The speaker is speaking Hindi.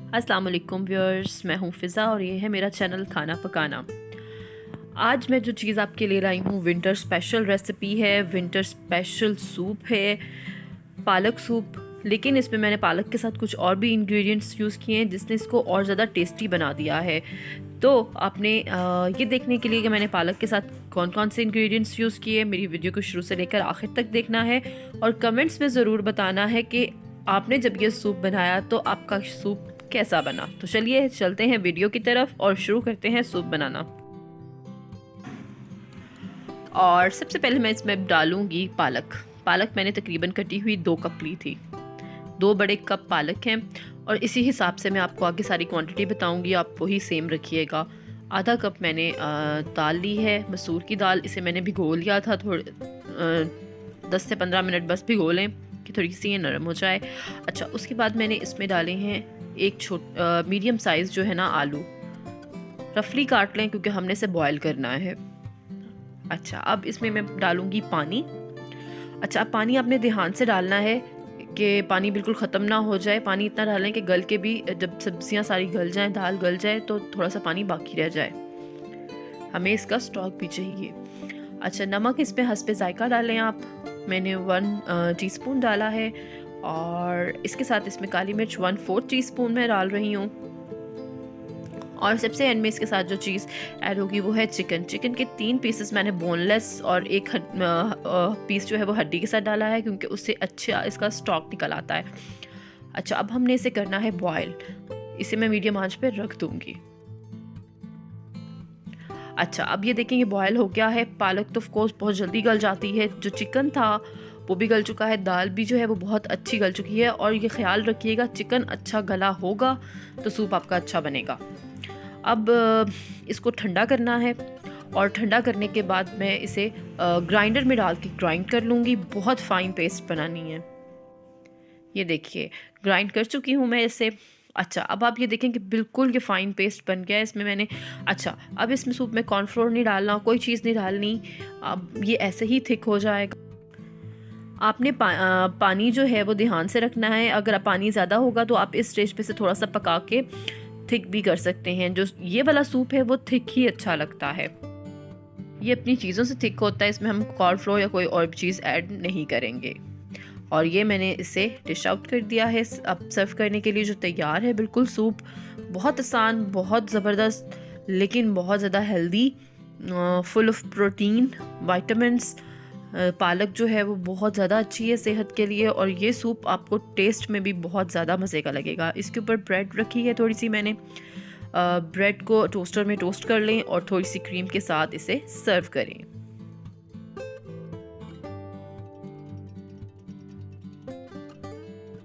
अस्सलाम वालेकुम व्यूअर्स, मैं हूँ फ़िज़ा और ये है मेरा चैनल खाना पकाना। आज मैं जो चीज़ आपके लिए लाई हूँ विंटर स्पेशल रेसिपी है, विंटर स्पेशल सूप है, पालक सूप। लेकिन इसमें मैंने पालक के साथ कुछ और भी इंग्रेडिएंट्स यूज़ किए हैं जिसने इसको और ज़्यादा टेस्टी बना दिया है। तो आपने ये देखने के लिए कि मैंने पालक के साथ कौन कौन से इंग्रेडिएंट्स यूज़ किए, मेरी वीडियो को शुरू से लेकर आखिर तक देखना है और कमेंट्स में ज़रूर बताना है कि आपने जब ये सूप बनाया तो आपका सूप कैसा बना। तो चलिए चलते हैं वीडियो की तरफ और शुरू करते हैं सूप बनाना। और सबसे पहले मैं इसमें डालूंगी पालक। पालक मैंने तकरीबन कटी हुई 2 कप ली थी। 2 बड़े कप पालक हैं और इसी हिसाब से मैं आपको आगे सारी क्वांटिटी बताऊंगी, आप वही सेम रखिएगा। आधा कप मैंने दाल ली है, मसूर की दाल। इसे मैंने भिगो लिया था, थोड़े 10 से 15 मिनट बस भिगो लें कि थोड़ी सी ये नरम हो जाए। अच्छा, उसके बाद मैंने इसमें डाले हैं एक मीडियम साइज़ जो है ना आलू, रफली काट लें क्योंकि हमने इसे बॉयल करना है। अच्छा, अब इसमें मैं डालूंगी पानी। अच्छा, अब पानी आपने ध्यान से डालना है कि पानी बिल्कुल ख़त्म ना हो जाए। पानी इतना डालें कि गल के भी, जब सब्जियां सारी गल जाएं, दाल गल जाए तो थोड़ा सा पानी बाकी रह जाए। हमें इसका स्टॉक भी चाहिए। अच्छा, नमक इसमें हस्बे जायका डालें आप। मैंने 1 टीस्पून डाला है और इसके साथ इसमें काली मिर्च 1/4 टीस्पून मैं डाल रही हूँ। और सबसे एंड में इसके साथ जो चीज़ ऐड होगी वो है चिकन। चिकन के 3 पीसेस मैंने बोनलेस और एक पीस जो है वो हड्डी के साथ डाला है क्योंकि उससे अच्छा इसका स्टॉक निकल आता है। अच्छा, अब हमने इसे करना है बॉयल। इसे मैं मीडियम आंच पे रख दूँगी। अच्छा, अब ये देखें ये बॉयल हो गया है। पालक तो ऑफ कोर्स बहुत जल्दी गल जाती है, जो चिकन था वो भी गल चुका है, दाल भी जो है वो बहुत अच्छी गल चुकी है। और ये ख्याल रखिएगा चिकन अच्छा गला होगा तो सूप आपका अच्छा बनेगा। अब इसको ठंडा करना है और ठंडा करने के बाद मैं इसे ग्राइंडर में डाल के ग्राइंड कर लूँगी। बहुत फाइन पेस्ट बनानी है। ये देखिए ग्राइंड कर चुकी हूँ मैं इसे। अच्छा, अब आप ये देखें कि बिल्कुल ये फ़ाइन पेस्ट बन गया है। इसमें मैंने अच्छा, अब इसमें सूप में कॉर्नफ्लोर नहीं डालना, कोई चीज़ नहीं डालनी। अब ये ऐसे ही थिक हो जाएगा। आपने पानी जो है वो ध्यान से रखना है। अगर पानी ज़्यादा होगा तो आप इस स्टेज पे से थोड़ा सा पका के थिक भी कर सकते हैं। जो ये वाला सूप है वो थिक ही अच्छा लगता है। ये अपनी चीज़ों से थिक होता है, इसमें हम कॉर्नफ्लोर या कोई और चीज़ ऐड नहीं करेंगे। और ये मैंने इसे डिश आउट कर दिया है। अब सर्व करने के लिए जो तैयार है बिल्कुल सूप। बहुत आसान, बहुत ज़बरदस्त, लेकिन बहुत ज़्यादा healthy, full of protein, vitamins. पालक जो है वो बहुत ज़्यादा अच्छी है सेहत के लिए और ये सूप आपको टेस्ट में भी बहुत ज़्यादा मज़े का लगेगा। इसके ऊपर ब्रेड रखी है थोड़ी सी मैंने। ब्रेड को टोस्टर में टोस्ट कर लें और थोड़ी सी क्रीम के साथ इसे सर्व करें।